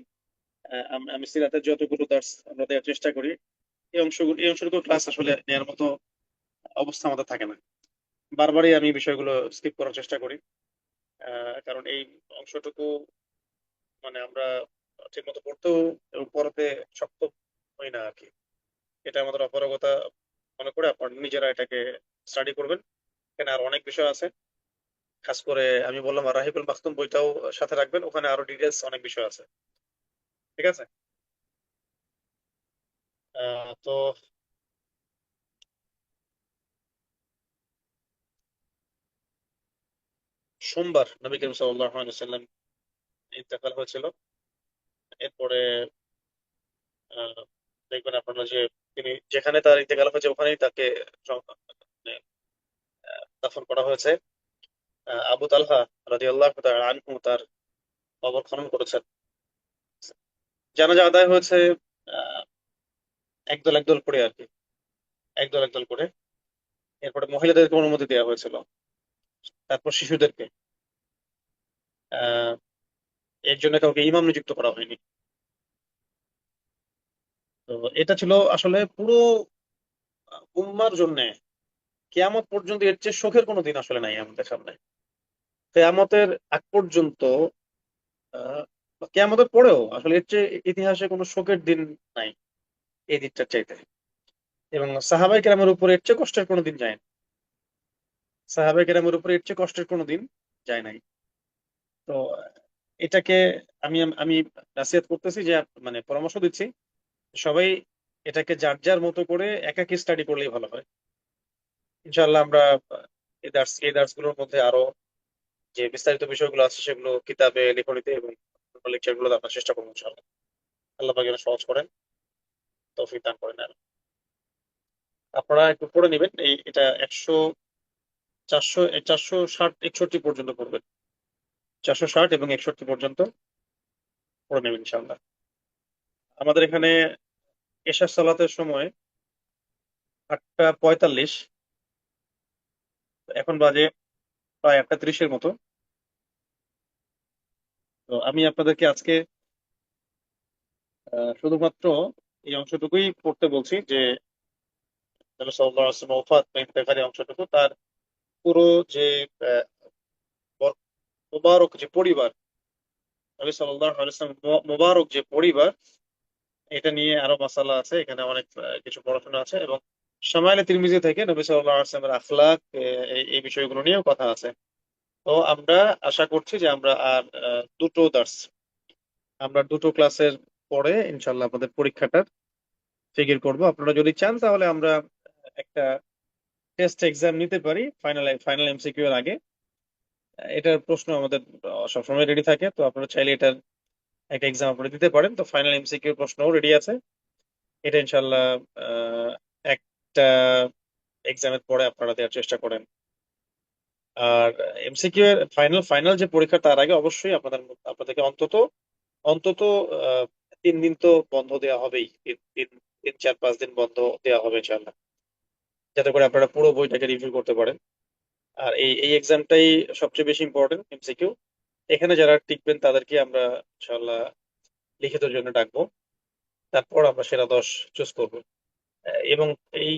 আমি সিরাতের যতগুলো দার্স আমরা দেওয়ার চেষ্টা করি, এই অংশটুকু ক্লাস আসলে নেওয়ার মতো অবস্থা আমাদের থাকে না। বারবারই আমি বিষয়গুলো স্কিপ করার চেষ্টা করি, কারণ এই অংশটুকু মানে আমরা ঠিক মতো পড়তেও এবং পড়াতে সক্ষম হই না আর কি। এটা আমাদের অপারগতা মনে করে আপনারা নিজেরা এটাকে স্টাডি করবেন। এখানে আর অনেক বিষয় আছে। খাস করে আমি বললাম আর রাহিবুল মাখতুম বইটাও সাথে রাখবেন, ওখানে আরো ডিটেলস অনেক বিষয় আছে। ঠিক আছে। তো সোমবার নবী করিম সাল্লাল্লাহু আলাইহি ওয়াসাল্লাম ইন্তেকাল হয়েছিল। এরপরে আহ, দেখবেন আপনারা যে তিনি যেখানে তার ইন্তেকাল হয়েছে ওখানেই তাকে মানে, দাফন করা হয়েছে। আবু তালহা রাদিয়াল্লাহু তাআলা আনহু তার কবর খনন করেছেন। জানাজা আদায় হয়েছে আহ, একদল একদল করে আর কি, একদল একদল করে। এরপরে মহিলাদেরকে অনুমতি দেওয়া হয়েছিল, তারপর শিশুদেরকে। আহ এর জন্য কাউকে ইমাম নিযুক্ত করা হয়নি। তো এটা ছিল আসলে পুরো উম্মার জন্য কিয়ামত পর্যন্ত এর চেয়ে শোকের কোনো দিন আসলে নাই আমাদের সামনে। কিয়ামতের আগ পর্যন্ত আহ কিয়ামতের পরেও আসলে এর চেয়ে ইতিহাসে কোনো শোকের দিন নাই এই দিনটার চাইতে। এবং সাহাবাই কেরামের উপরে এর চেয়ে কষ্টের কোনো দিন যায় না। সাহাবাই কেরামের উপরে এর চেয়ে কষ্টের কোনো দিন যায় নাই। তো এটাকে আমি আমি নাসিহত করতেছি যে মানে পরামর্শ দিচ্ছি সবাই এটাকে যার যার মতো করে একাকি স্টাডি করলেই ভালো হয়। ইনশাআল্লাহ আমরা এই দার্স গুলোর মধ্যে আরো যে বিস্তারিত বিষয়গুলো আছে সেগুলো কিতাবে লেখনীতে এবং লেকচার গুলো দেখার চেষ্টা করবো ইনশাআল্লাহ। আল্লাহ পাক যেন সহজ করেন, তৌফিক দান করেন। আর আপনারা একটু পড়ে নেবেন, এটা 460 পর্যন্ত পড়বেন। 460 এবং 61 পর্যন্ত পড়ে নেবেন ইনশাআল্লাহ। আমাদের এখানে এশার সালাতের সময় 8:45, এখন বাজে প্রায় 8:30-এর মতো। তো আমি আপনাদেরকে আজকে শুধুমাত্র এই অংশটুকুই পড়তে বলছি যে নবী সাল্লাল্লাহু আলাইহি ওয়াসাল্লাম ওফাত বা ইন্তেকালের অংশটুকু, তার পুরো যে আহ, মোবারক যে পরিবার, নবী সাল্লাল্লাহু আলাইহি ওয়াসাল্লাম মোবারক যে পরিবার, এটা নিয়ে আরো মাসালা আছে, এখানে অনেক কিছু পড়াশোনা আছে। এবং শামাইলে তিরমিজি থেকে নবী সাল্লাল্লাহু আলাইহি ওয়াসাল্লামের আখলাক, এই বিষয়গুলো নিয়েও কথা আছে। তো আমরা আশা করছি যে আমরা দুটো ক্লাসের পরে ইনশাল্লাহ আমাদের পরীক্ষাটার ফিগর করব। আপনারা যদি চান তাহলে আমরা একটা টেস্ট এক্সাম নিতে পারি ফাইনাল ফাইনাল এমসিকিউ এর আগে। এটার প্রশ্ন আমাদের সবসময় রেডি থাকে, তো আপনারা চাইলে এটার একটা এক্সাম আপনারা দিতে পারেন। তো ফাইনাল এমসিকিউ প্রশ্নও রেডি আছে। এটা ইনশাল্লাহ একটা এক্সামের পরে আপনারা দেওয়ার চেষ্টা করেন। আর এমসিকিউ এর ফাইনাল ফাইনাল যে পরীক্ষা, তার আগে অবশ্যই আপনাদেরকে অন্তত অন্তত 3 দিন তো বন্ধ দেওয়া হবেই। তিন তিন 3, 4, 5 দিন বন্ধ দেওয়া হবে ইনশাল্লাহ, যাতে করে আপনারা পুরো বইটাকে রিভিউ করতে পারেন। আর এই এই এক্সামটাই সবচেয়ে বেশি ইম্পর্টেন্ট, এমসিকিউ। এখানে যারা টিকবেন তাদেরকে আমরা ইনশাল্লাহ লিখিতের জন্য ডাকবো। তারপর আমরা সেরা 10 চুজ করবো। এবং এই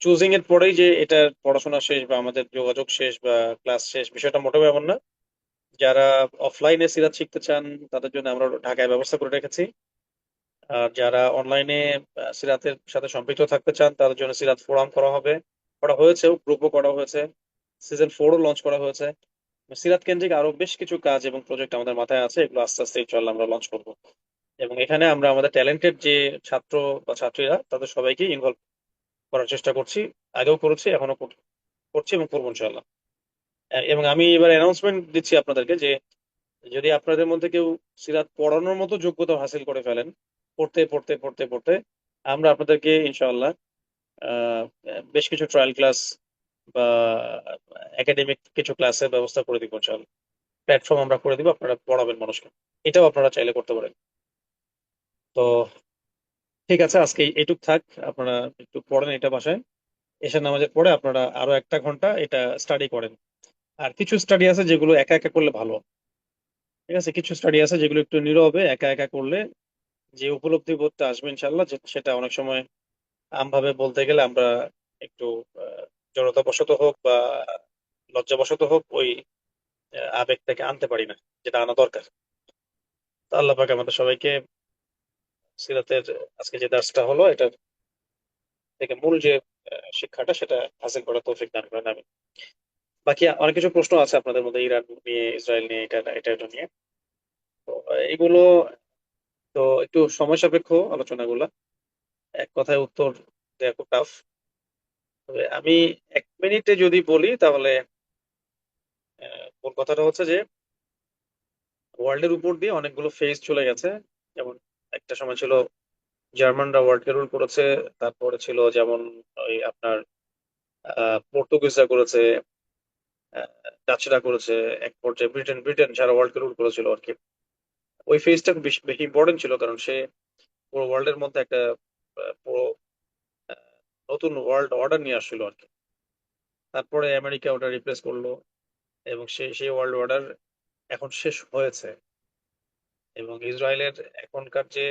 চুজিং এর পরেই যে এটা পড়াশোনা শেষ বা আমাদের যোগাযোগ শেষ বা ক্লাস শেষ, বিষয়টা মোটেও এমন না। যারা অফলাইনে সিরাত শিখতে চান তাদের জন্য আমরা ঢাকায় ব্যবস্থা করে রেখেছি। আর যারা অনলাইনে সিরাতের সাথে সম্পৃক্ত থাকতে চান তাদের জন্য সিরাত ফোরাম করা হয়েছেও, গ্রুপও করা হয়েছে, সিজন 4ও লঞ্চ করা হয়েছে। সিরাত কেন্দ্রিক আরো বেশ কিছু কাজ এবং প্রজেক্ট আমাদের মাথায় আছে, এগুলো আস্তে আস্তে ইনশাআল্লাহ আমরা লঞ্চ করবো। এবং এখানে আমরা আমাদের ট্যালেন্টেড যে ছাত্র বা ছাত্রীরা, তাদের সবাইকে ইনভলভ করার চেষ্টা করছি। আগেও করেছি, এখনো করছি এবং করবো ইনশাআল্লাহ। এবং আমি এবার অ্যানাউন্সমেন্ট দিচ্ছি আপনাদেরকে যে যদি আপনাদের মধ্যে কেউ সিরাত পড়ানোর মতো যোগ্যতা হাসিল করে ফেলেন, পড়তে পড়তে পড়তে পড়তে, আমরা আপনাদেরকে ইনশাআল্লাহ আহ, বেশ কিছু ট্রায়াল ক্লাস বা একাডেমিক কিছু ক্লাসের ব্যবস্থা করে দিব ইনশাআল্লাহ। প্ল্যাটফর্ম আমরা করে দিব, আপনারা পড়াবেন মানুষকে। এটাও আপনারা চাইলে করতে পারেন। তো ঠিক আছে, আজকে এইটুক থাক। আপনারা একটু পড়েন এটা বাসায়, এশার নামাজের পরে আপনারা আরো 1 ঘন্টা এটা স্টাডি করেন। আর কিছু স্টাডি আছে যেগুলো একা একা করলে ভালো। ঠিক আছে, কিছু স্টাডি আছে যেগুলো একটু নীরবে একা একা করলে যে উপলব্ধি বোধটা আসবে ইনশাল্লাহ, সেটা অনেক সময় আমভাবে বলতে গেলে আমরা একটু জড়তাবশত হোক বা লজ্জাবশত হোক ওই আবেগটাকে আনতে পারি না, যেটা আনা দরকার। তো আল্লাহ পাক আমাদের সবাইকে সিরাতের আজকে যে দার্সটা হলো এটা থেকে মূল যে শিক্ষাটা সেটা হাসিল করার তৌফিক দান করেন। আমি বাকি অনেক কিছু প্রশ্ন আছে আপনাদের মধ্যে, ইরান নিয়ে, ইসরায়েল নিয়ে, এটা নিয়ে। তো এগুলো তো একটু সময় সাপেক্ষ আলোচনাগুলো, এক কথায় উত্তর দেওয়া খুব টাফ। তবে আমি 1 মিনিটে যদি বলি তাহলে মূল কথাটা হচ্ছে যে ওয়ার্ল্ডের উপর দিয়ে অনেকগুলো ফেজ চলে গেছে। যেমন একটা সময় ছিল জার্মানরা ওয়ার্ল্ডকে রুল করেছে, তারপরে ছিল যেমন ওই আপনার পর্তুগিজরা করেছে, আহ, ডাচরা করেছে, এক পর্যায়ে ব্রিটেন ব্রিটেন সারা ওয়ার্ল্ডকে রুল করেছিল আর কি। ওই ফেজটা বেশি বেশি ইম্পর্টেন্ট ছিল, কারণ সে পুরো ওয়ার্ল্ডের মধ্যে একটা পুরো আহ, নতুন ওয়ার্ল্ড অর্ডার নিয়ে আসছিল আর কি। তারপরে আমেরিকা ওটা রিপ্লেস করলো, এবং সেই ওয়ার্ল্ড অর্ডার এখন শেষ হয়েছে। এবং ইসরায়েলের এখনকার যে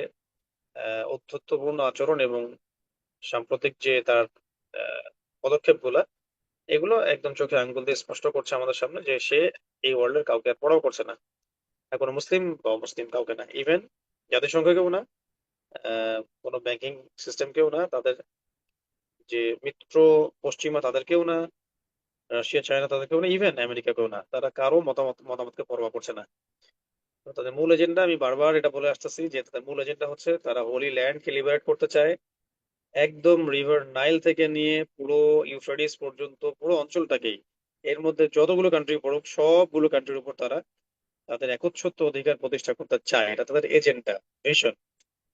ঔদ্ধত্যপূর্ণ আচরণ এবং সাম্প্রতিক যে তার পদক্ষেপ গুলা, এগুলো একদম চোখে আঙ্গুল দিয়ে স্পষ্ট করছে আমাদের সামনে যে সে এই ওয়ার্ল্ডের কাউকে আর পড়াও করছে না। আর কোনো মুসলিম বা মুসলিম কাউকে না, ইভেন জাতিসংঘকেও না, কোনো ব্যাংকিং সিস্টেমকেও না, তাদের যে মিত্র পশ্চিমা তাদেরকেও না, রাশিয়া চায়না তাদেরকেও না, ইভেন আমেরিকাকেও না। তারা কারো মতামতকে পরোয়া করছে না। তো তাদের মূল এজেন্ডা, আমি বারবার এটা বলে আসতেছি যে তাদের মূল এজেন্ডা হচ্ছে তারা হোলি ল্যান্ড কে লিবারেট করতে চায়। একদম রিভার নাইল থেকে নিয়ে পুরো ইউফ্রেটিস পর্যন্ত পুরো অঞ্চলটাকেই, এর মধ্যে যতগুলো কান্ট্রি পড়ুক সবগুলো কান্ট্রির উপর তারা তাদের একচ্ছত্ব অধিকার প্রতিষ্ঠা করতে চায়, এটা তাদের এজেন্ডা, মিশন।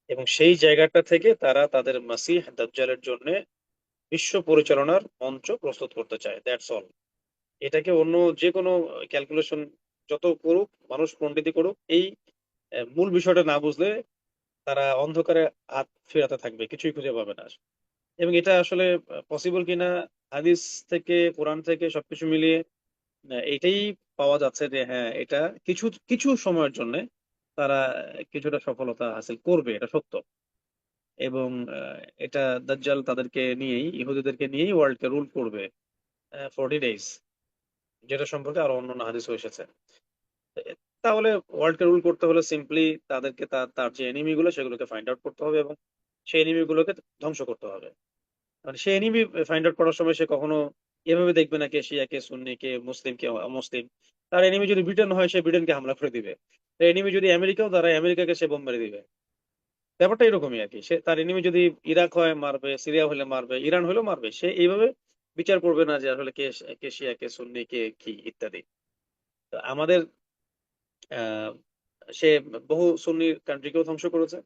এবং সেই জায়গাটা থেকে তারা তাদের মাসিহ দাজ্জালের জন্য বিশ্ব পরিচালনার মঞ্চ প্রস্তুত করতে চায়, দ্যাটস অল। এটাকে অন্য যে কোনো ক্যালকুলেশন যত করুক মানুষ, পণ্ডিতি করুক, এই মূল বিষয়টা না বুঝলে তারা অন্ধকারে হাত ফেরাতে থাকবে, কিছুই খুঁজে পাবে না। এবং এটা আসলে পসিবল কিনা হাদিস থেকে, কোরআন থেকে সবকিছু মিলিয়ে এইটাই পাওয়া যাচ্ছে যে হ্যাঁ, এটা কিছু কিছু সময়ের জন্য তারা কিছুটা সফলতা হাসিল করবে, এটা সত্য। এবং এটা দাজ্জাল তাদেরকে নিয়েই, ইহুদিদেরকে নিয়েই ওয়ার্ল্ডকে রুল করবে 40 ডেজ, যেটা সম্পর্কে আরো অন্যান্য হাদিসও এসেছে। তাহলে ওয়ার্ল্ডকে রুল করতে হলে সিম্পলি তাদেরকে তার তার যে এনিমি গুলো সেগুলোকে ফাইন্ড আউট করতে হবে এবং সেই এনিমি গুলোকে ধ্বংস করতে হবে। মানে সে এনিমি ফাইন্ড আউট করার সময় সে কখনো এভাবে দেখবে না কে শিয়া, কে সুন্নি, কে মুসলিম, কে অমুসলিম। তার এনিমি যদি ব্রিটেন হয়, সে ব্রিটেনকে হামলা করে দিবে। তার এনিমি যদি আমেরিকাও দাঁড়ায়, আমেরিকাকে সে বোম মেরে দিবে। ব্যাপারটা এরকমই আর কি। সে তার এনিমি যদি ইরাক হয় মারবে, সিরিয়া হলে মারবে, ইরান হলেও মারবে। সে এইভাবে বিচার করবে না যে আসলে কে কে শিয়া, কে সুন্নি, কে কি ইত্যাদি। তো আমাদের আহ সে বহু সুন্নি কান্ট্রিকেও ধ্বংস করেছে,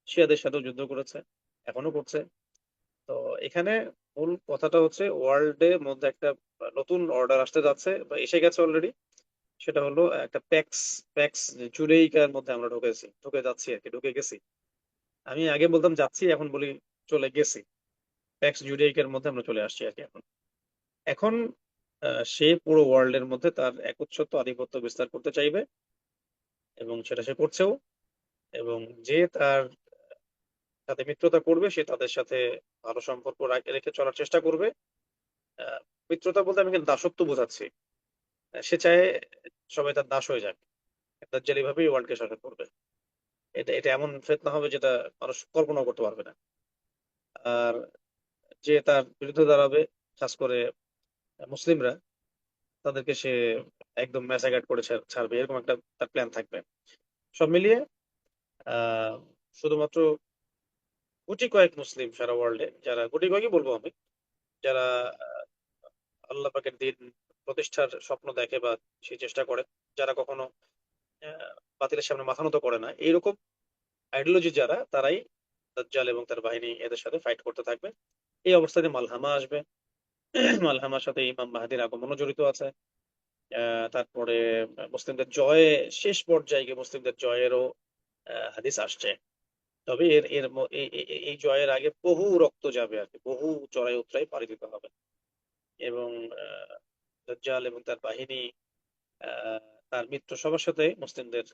শিয়াদের সাথেও যুদ্ধ করেছে, এখনো করছে। তো এখানে মূল কথাটা হচ্ছে ওয়ার্ল্ডের মধ্যে একটা নতুন অর্ডার আসতে যাচ্ছে বা এসে গেছে অলরেডি। সেটা হলো একটা প্যাক্স, প্যাক্স জুডেইকার মধ্যে আমরা ঢুকে যাচ্ছি আর কি, ঢুকে গেছি। আমি আগে বলতাম যাচ্ছি, এখন বলি চলে গেছি। প্যাক্স জুডেইকার মধ্যে আমরা চলে আসছি আর কি এখন। এখন সে পুরো ওয়ার্ল্ডের মধ্যে তার একচ্ছত্ব আধিপত্য বিস্তার করতে চাইবে, এবং সেটা সে করছেও। এবং যে তার সাথে মিত্রতা করবে সে তাদের সাথে ভালো সম্পর্ক রেখে চলার চেষ্টা করবে। আহ, মিত্রতা বলতে আমি কিন্তু দাসত্ব বোঝাচ্ছি। সে চায় সবাই তার দাস হয়ে যাক, দাজ্জালি ভাবেই ওয়ার্ল্ডকে শাসন করবে। এটা এটা এমন ফেতনা হবে যেটা মানুষ কল্পনাও করতে পারবে না। আর যে তার বিরুদ্ধে দাঁড়াবে, খাস করে মুসলিমরা, তাদেরকে সে একদম ম্যাসাকার করে ছাড়বে, এরকম একটা তার প্ল্যান থাকবে। সব মিলিয়ে আহ শুধুমাত্র গুটি কয়েক মুসলিম সারা ওয়ার্ল্ডে, যারা গুটি কয়েকই বলবো আমি, যারা আল্লাহ পাকের দিন প্রতিষ্ঠার স্বপ্ন দেখে বা সেই চেষ্টা করে, যারা কখনো বাতিলের সামনে মাথা নত করে না, এইরকম আইডিওলজি যারা, তারাই দাজ্জাল এবং তার বাহিনী এদের সাথে ফাইট করতে থাকবে। এই অবস্থাতে মালহামা আসবে। মালহামার সাথে ইমাম মাহাদির আগমনও জড়িত আছে। তারপরে মুসলিমদের জয়ে, শেষ পর্যায়ে গিয়ে মুসলিমদের জয়েরও হাদিস আসছে। তবে এর এর এই জয়ের আগে বহু রক্ত যাবে আর কি, বহু চড়াই উতরাই পাড়ি দিতে হবে। এবং আহ, দাজ্জাল এবং তার বাহিনী, আহ, তার মিত্র সবার সাথে মুসলিমদের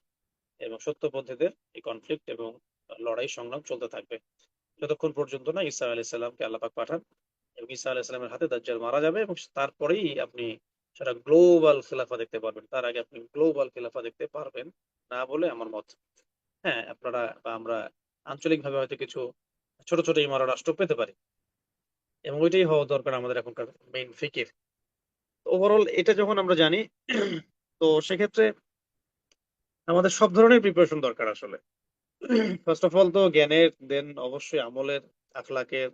এবং সত্যপন্থীদের এই কনফ্লিক্ট এবং লড়াই সংগ্রাম চলতে থাকবে, যতক্ষণ পর্যন্ত না ঈসা আলাইহিস সালামকে আল্লাহ পাক পাঠান এবং ঈসা আলাইহিস সালামের হাতে দাজ্জাল মারা যাবে। এবং তারপরেই আপনি সেটা গ্লোবাল খেলাফা দেখতে পারবেন, তার আগে আপনি গ্লোবাল খেলাফা দেখতে পারবেন না বলে আমার মত। হ্যাঁ, আপনারা বা আমরা আঞ্চলিক ভাবে হয়তো কিছু ছোট ছোট ইমারত রাষ্ট্র পেতে পারি, এবং ওইটাই হওয়া দরকার আমাদের এখনকার মেইন ফিকির। ওভারঅল এটা যখন আমরা জানি, তো সেক্ষেত্রে আমাদের সব ধরনের প্রিপারেশন দরকার আসলে। ফার্স্ট অফ অল তো জ্ঞানের, দেন অবশ্যই আমলের, আখলাকের,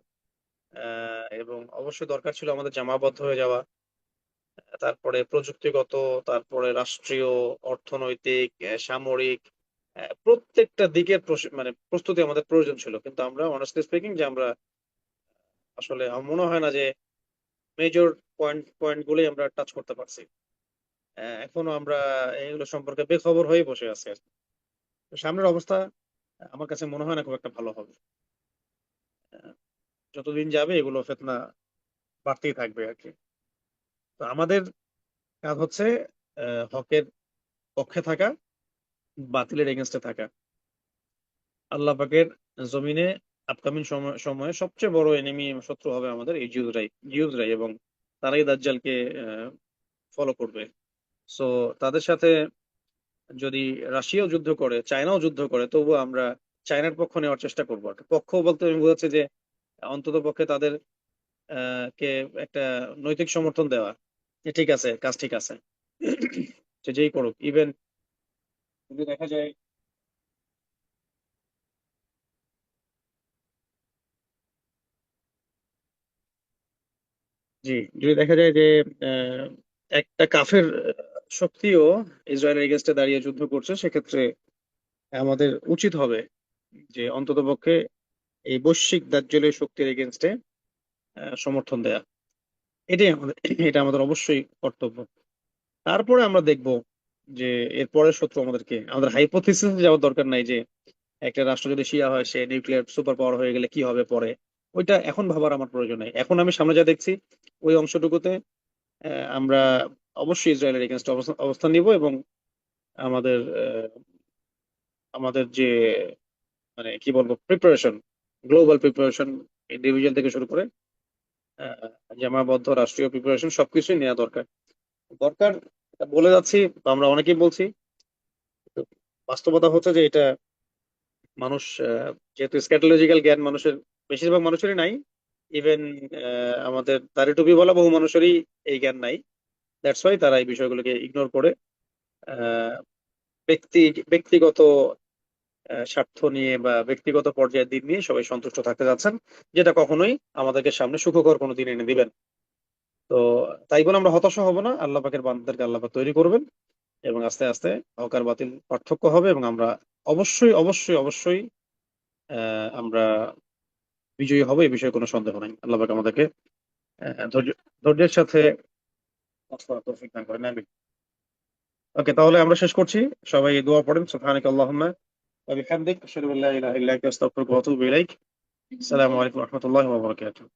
এবং অবশ্যই দরকার ছিল আমাদের জামাবদ্ধ হয়ে যাওয়া। তারপরে প্রযুক্তিগত, তারপরে রাষ্ট্রীয়, অর্থনৈতিক, সামরিক, প্রত্যেকটা দিকের মানে প্রস্তুতি আমাদের প্রয়োজন ছিল। কিন্তু আমরা অনেস্টলি স্পিকিং যে আমরা আসলে, আমার মনে হয় না যে মেজর পয়েন্ট পয়েন্ট গুলোই আমরা টাচ করতে পারছি। এখনো আমরা এগুলো সম্পর্কে বেখবর হয়ে বসে আছি আর কি। তো সামনের অবস্থা আমার কাছে মনে হয় না খুব একটা ভালো হবে। আহ, যতদিন যাবে এগুলো ফেতনা বাড়তেই থাকবে আর কি। তো আমাদের কাজ হচ্ছে হকের পক্ষে থাকা, বাতিলের এগেনস্টে থাকা। আল্লাহ পাকের জমিনে আপকামিং সময়ে সবচেয়ে বড় এনিমি, শত্রু হবে আমাদের এই জিউসরাই, এবং তারাই দাজ্জালকে ফলো করবে। সো তাদের সাথে যদি রাশিয়াও যুদ্ধ করে, চায়নাও যুদ্ধ করে, তবুও আমরা চায়নার পক্ষ নেওয়ার চেষ্টা করবো আর কি। পক্ষ বলতে আমি বোঝাচ্ছি যে অন্তত পক্ষে তাদের কে একটা নৈতিক সমর্থন দেওয়া, যে ঠিক আছে, কাজ ঠিক আছে। সে যেই করুক, ইভেন যদি দেখা যায় জি, যদি দেখা যায় যে আহ, একটা কাফের শক্তিও ইসরায়েলের এগেনস্টে দাঁড়িয়ে যুদ্ধ করছে, সেক্ষেত্রে আমাদের উচিত হবে যে অন্ততপক্ষে এই বৈশ্বিক দাজ্জালের শক্তির এগেনস্টে সমর্থন দেয়া। এটাই আমাদের এটা আমাদের অবশ্যই কর্তব্য। তারপরে আমরা দেখব যে এর পরের শত্রু আমাদেরকে, আমাদের হাইপোথিসিস যাওয়ার দরকার নাই যে একটা রাষ্ট্র যদি শিয়া হয় সে নিউক্লিয়ার সুপার পাওয়ার হয়ে গেলে কি হবে পরে। ওইটা এখন ভাবার আমার প্রয়োজন নেই। এখন আমি সামনে যা দেখছি ওই অংশটুকুতে আমরা অবশ্যই ইসরায়েলের এগেনস্ট অবস্থান নিব, এবং আমাদের আমাদের যে মানে কি বলবো প্রিপারেশন, গ্লোবাল প্রিপারেশন, ইন্ডিভিজুয়াল থেকে শুরু করে আহ, জামাবদ্ধ রাষ্ট্রীয় প্রিপারেশন সবকিছুই নেওয়া দরকার। দরকার, এটা বলে যাচ্ছি বা আমরা অনেকেই বলছি, কিন্তু বাস্তবতা হচ্ছে যে এটা মানুষ যেহেতু স্ক্যাটোলজিক্যাল জ্ঞান মানুষের বেশিরভাগ মানুষেরই নাই, ইভেন আমাদের দাড়ি টুপি বলা বহু মানুষেরই এই জ্ঞান নাই। দ্যাটস ওয়াই তারা এই বিষয়গুলোকে ইগনোর করে আহ, ব্যক্তি ব্যক্তিগত স্বার্থ নিয়ে বা ব্যক্তিগত পর্যায়ের দিক নিয়ে সবাই সন্তুষ্ট থাকতে যাচ্ছেন, যেটা কখনোই আমাদেরকে সামনে সুখকর কোনো দিন এনে দিবেন। তো তাই বলে আমরা হতাশা হব না, আল্লাহ পাকের বান্দাদেরকে আল্লাহ পাক তৈরি করবেন, এবং আস্তে আস্তে হক আর বাতিল পার্থক্য হবে, এবং আমরা অবশ্যই অবশ্যই অবশ্যই আমরা বিজয়ী হব, এই বিষয়ে কোনো সন্দেহ নাই। আল্লাহ পাক আমাদেরকে ধৈর্যের সাথে কাজ করার তৌফিক দান করেন, আমিন। ওকে, তাহলে আমরা শেষ করছি। সবাই দোয়া পড়েন, সুবহানাক আল্লাহুম্মা ওয়া বিহামদিক আশহাদু আল্লা ইলাহা ইল্লা আনতা আস্তাগফিরুকা ওয়া আতুবু ইলাইক। আসসালামু আলাইকুম ওয়া রাহমাতুল্লাহি ওয়া বারাকাতুহু।